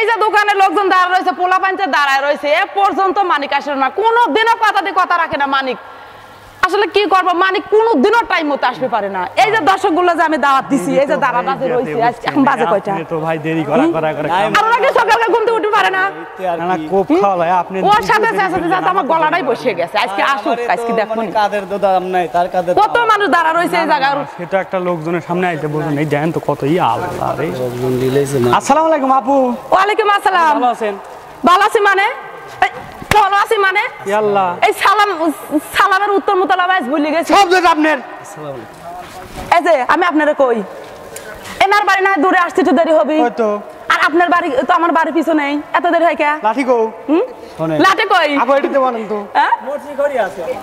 এই যে দোকানে লোকজন দাঁড়ায় রয়েছে, পোলা পাঞ্চে দাঁড়ায় রয়েছে, এ পর্যন্ত মানিক আসে না, কোনোদিনও কথা দিয়ে কথা রাখে না মানিক। আসলে কি করবো, মানিক কোনোদিনও টাইম মতো আসতে পারে না। এই যে দর্শকগুলো যে আমি দাওয়াত দিছি, এই যে দাঁড়াতে রয়েছে, এখন বাজে কয়টা? তো ভাই দেরি করা আমরা কি সকালে ঘুম থেকে উঠতে পারে না? না কোপ খাওয়ায় আপনি ওর সাথে আমার গলাটাই বসে গেছে। আজকে আসুক, আজকে দেখুন কাদের দাম নাই, তার কাদের কত মানুষ দাঁড়া রয়েছে এই জায়গায়। সেটা একটা লোকজনের সামনে আইতে বলুন, এই দেন তো কত আল্লাহ রে। লোকজন দিলেছে না। আসসালামু আলাইকুম আপু। ওয়ালাইকুম আসসালাম। ভালো আছেন? ভালো আছি মানে ভালো আছি মানে আল্লাহ, এই সালামের উত্তর মুতালাবাজ ভুলে গেছি সব যেটা আপনার। এই যে আমি আপনারে কই, এনার বাড়ি না দূরে আসতে তো দেরি হবে, হয়তো আর আপনার বাড়ি তো আমার বাড়ির পিছনেই, এত দেরি হয় কে? লাঠি কও, লাঠি কই আপু এটাতে বলেন তো। হ্যাঁ,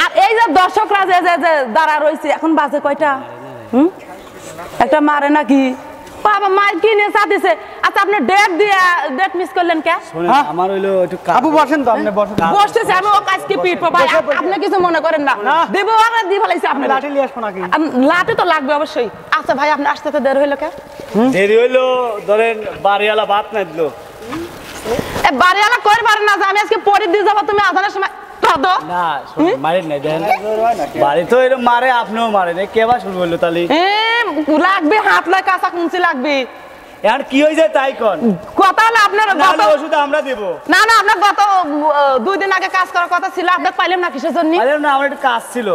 আর এই যে দর্শকরা যে যে দাঁড়া রয়েছে, এখন বাজে কয়টা? একটা মারে নাকি বাবা, মার কিনে চাতিছে। আচ্ছা আপনি ডেট মিস করলেন কে? আমার হইলো একটু আপু বসেন তো, আপনি বসেন। বসতেছে, আমি ও কাজকে পিটবো ভাই, আপনি কিছু মনে করেন না, দেবো আমরা দিয়ে ফেলাইছি। আপনি লাঠি নিয়ে আসবো নাকি? লাঠি তো লাগবে অবশ্যই। আচ্ছা ভাই, আপনি আসতে তো দেরি হইলো কে? দেরি হইলো, ধরেন বাড়িওয়ালা ভাত না দিল। এ বাড়িওয়ালা কই পারে না যে আমি আজকে পরে দিয়ে যাবো, তুমি আজানের সময় তো না মারেন নাই, দেন বাড়ি তো এরকম মারে, আপনিও মারেন, কে বা শুরু হইলো তাহলে? লাগবে, হাত লাগে, কাঁচা কুঞ্চি লাগবে। এখন কি হয়ে যায় তাই কোন কথা হলো আপনার গত ওষুধ আমরা দেব না না, আপনার গত 2 দিন আগে কাজ করার কথা ছিল, আপনি পাইলেন না কিসের জন্য? আরে না, আমার একটু কাজ ছিল।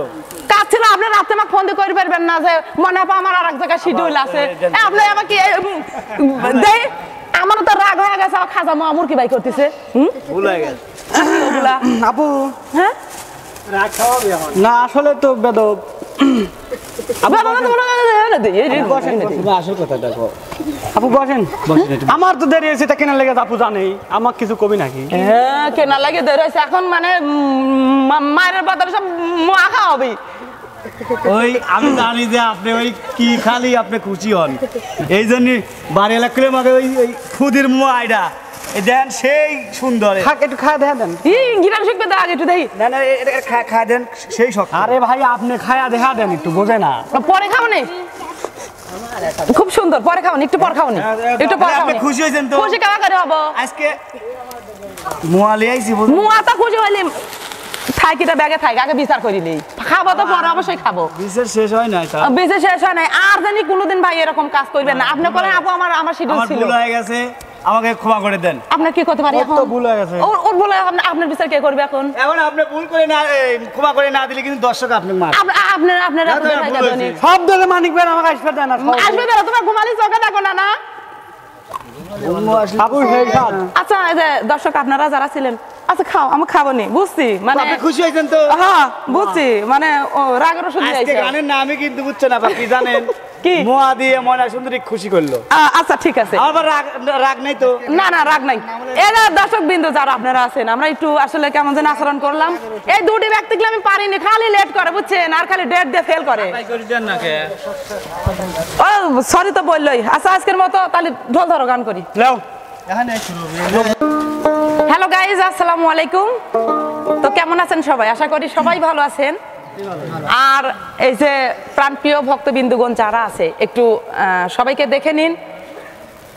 কাজ ছিল, আপনি রাতে আমাকে ফোন দিয়ে করে পারবেন না যে মনে হয় আমার আর এক জায়গায় শিডিউল আছে? আপনি আমাকে দেই, আমারও তো রাগ হয়ে গেছে, খাজা মামুর কি ভাই করতেছে ভুল হয়ে গেছে আপু। হ্যাঁ না আসলে তো বেদব। আসল কথা দেখো আপু বসেন। আমার তো দেরি হয়েছে, তা কেনা লেগে আপু জানেই, আমার কিছু কবি নাকি? হ্যাঁ, কেনা লাগে দেরি হয়েছে, এখন মানে মায়ের বাজারে সব মাখা হবে। ওই আমি জানি যে আপনি ওই কি খালি আপনি খুশি হন, এই জন্য বাড়ি এলাকা আমাকে ওই খুদির আইডা দেন, সেই সুন্দর। একটু খায় দেখা দেন। গিরান শিখবে তো আগে একটু দেই। না না, খায় দেন, সেই শখ। আরে ভাই আপনি খায়া দেখা দেন, একটু বোঝে না। পরে খাও নি, খুব সুন্দর, পরে খাও নি, একটু পর খাও নি, একটু পর খাও নি। খুশি হয়েছেন তো? খুশি কারা করে হবো আজকে মুয়ালি আইছি, মুয়া তো খুশি হইলি থাই, কিটা ব্যাগে থাই, আগে বিচার করি নেই, খাবো তো পরে অবশ্যই খাবো। বিচার শেষ হয় না, বিচার শেষ হয় নাই, আর জানি কোনোদিন ভাই এরকম কাজ করবেন না। আপনি বলেন আপু আমার শিডিউল ছিল, ভুল হয়ে গেছে, আমাকে ক্ষমা করে দেন। আপনার কি করতে পারি এখন? তো ভুল হয়ে গেছে, ওর ভুল হয়ে আপনার বিচার কে করবে এখন? এখন আপনি ভুল করে না, ক্ষমা করে না দিলে কিন্তু দর্শক আপনি মার। আপনার সব ধরে মানিক ভাই আমাকে আসবে দেন না, আসবে তো, তোমার ঘুমালি চোখে দেখো না না। আপু হেই খান। আচ্ছা এই যে দর্শক আপনারা যারা ছিলেন, আচ্ছা খাও, আমি খাবো নি, বুঝছি মানে আপনি খুশি হয়েছেন তো? হ্যাঁ বুঝছি, মানে রাগের ওষুধ আজকে দিয়েছে। গানের নামই কিন্তু বুঝছেন না, আপনি জানেন কি? মোয়া দিয়ে ময়না সুন্দরী খুশি করলো। আচ্ছা ঠিক আছে, আবার রাগ নাই তো? না না রাগ নাই। এরা দর্শক বিন্দু যারা আপনারা আছেন, আমরা একটু আসলে কেমন যেন আচরণ করলাম। এই দুটি ব্যক্তিকে আমি পারিনি, খালি লেট করে বুঝছেন, আর খালি ডেট দিয়ে ফেল করে। ও সরি তো বললোই। আচ্ছা আজকের মতো তাহলে ঢোল ধরো, গান করি। হ্যালো গাইজ, আসসালামু আলাইকুম। তো কেমন আছেন সবাই? আশা করি সবাই ভালো আছেন। আর এই যে প্রাণপ্রিয় ভক্তবিন্দুগণ যারা আছে, একটু সবাইকে দেখে নিন।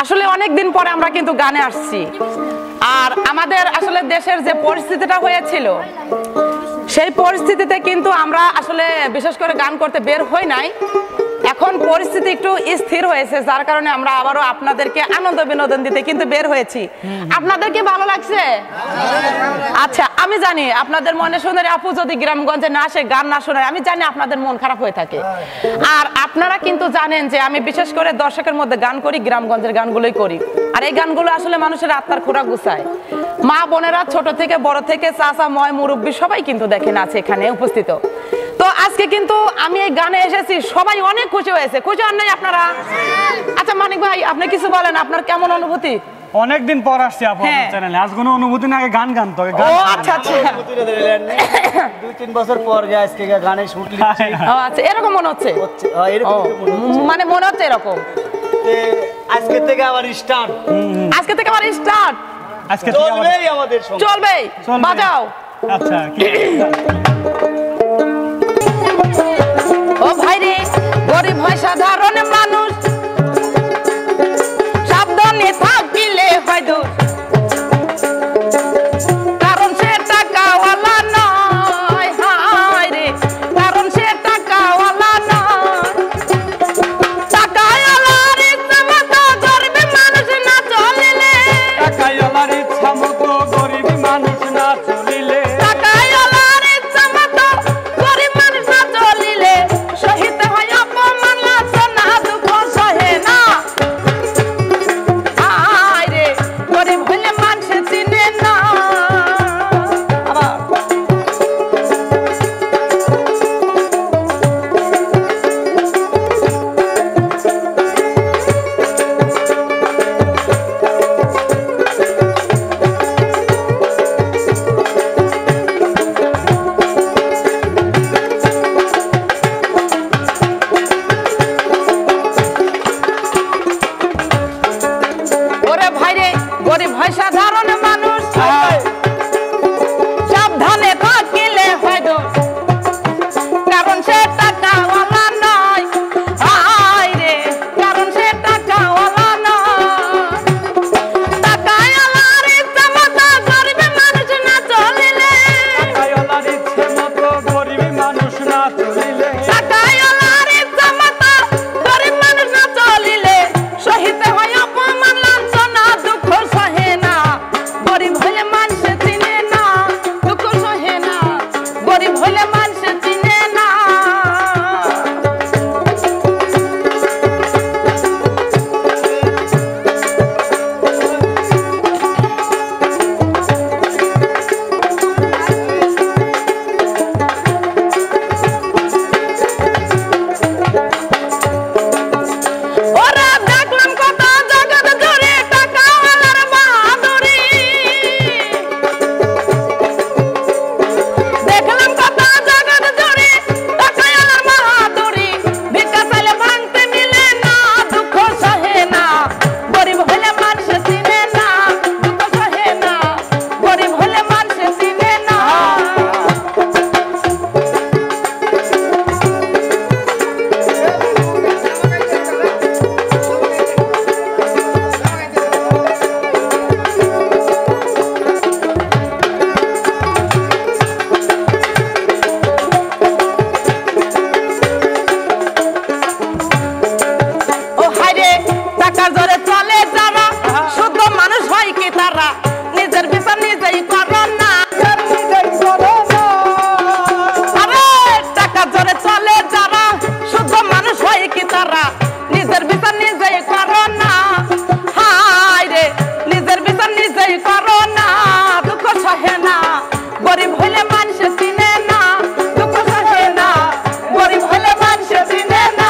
আসলে অনেকদিন পরে আমরা কিন্তু গানে আসছি, আর আমাদের আসলে দেশের যে পরিস্থিতিটা হয়েছিল, সেই পরিস্থিতিতে কিন্তু আমরা আসলে বিশেষ করে গান করতে বের হই নাই। এখন পরিস্থিতি একটু স্থির হয়েছে, যার কারণে আমরা আবারও আপনাদেরকে আনন্দ বিনোদন দিতে কিন্তু বের হয়েছি। আপনাদের কি ভালো লাগছে? আচ্ছা, আমি জানি আপনাদের মনে সুন্দরী আপু যদি গ্রামগঞ্জে না আসে, গান না শোনায়, আমি জানি আপনাদের মন খারাপ হয়ে থাকে। আর আপনারা কিন্তু জানেন যে আমি বিশেষ করে দর্শকের মধ্যে গান করি, গ্রামগঞ্জের গানগুলোই করি। আর এই গানগুলো আসলে মানুষের আত্মার খোরাক গুছায়। মা বোনেরা ছোট থেকে বড় থেকে চাচা ময় মুরব্বী সবাই কিন্তু দেখেন আছে এখানে উপস্থিত। তো আজকে কিন্তু আমি এই গানে এসেছি, সবাই অনেক খুশি হয়েছে। খুশি হন নাই আপনারা? আচ্ছা মানিক ভাই, আপনি কিছু বলেন, আপনার কেমন অনুভূতি? অনেকদিন পর আসছে আপনাদের চ্যানেলে, আজ কোনো অনুভূতি না, আগে গান গান তো। ও আচ্ছা আচ্ছা, 2-3 বছর পর আজকে গানে শুট লিখছি। ও আচ্ছা, এরকম মনে হচ্ছে, মানে মনে হচ্ছে এরকম। আজকে থেকে আবার স্টার্ট, আজকে থেকে আবার স্টার্ট, আজকে চলবেই আমাদের সঙ্গে, চলবে, বাজাও। আচ্ছা ও ভাই রে, গরিব হয় সাধারণ মানুষ, সাবধানে থাকিলে হয় দোষ। নিজেই করো না হায় রে নিজের বিচার নিজেই করো না দুঃখ সহে না গরিব হইলে মানুষ চিনে না দুঃখ সহে না গরিব হইলে মানুষ চিনে না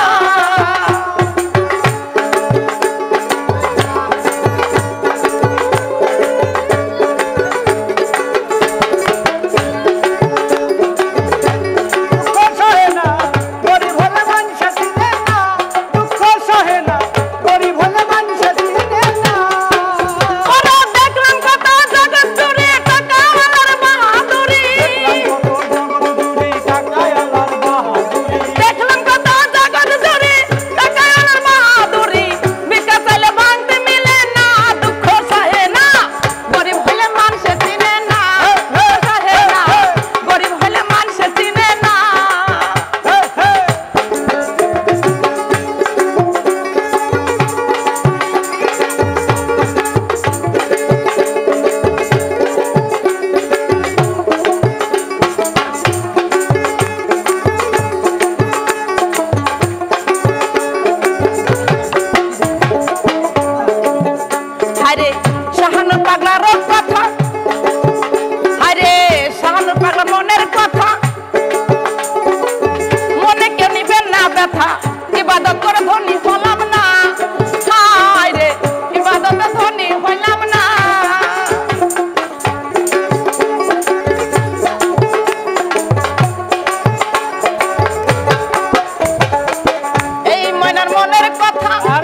ইবাদত করে ধনী হলাম না হায় রে ইবাদতে ধনী হইলাম না এই মনের কথা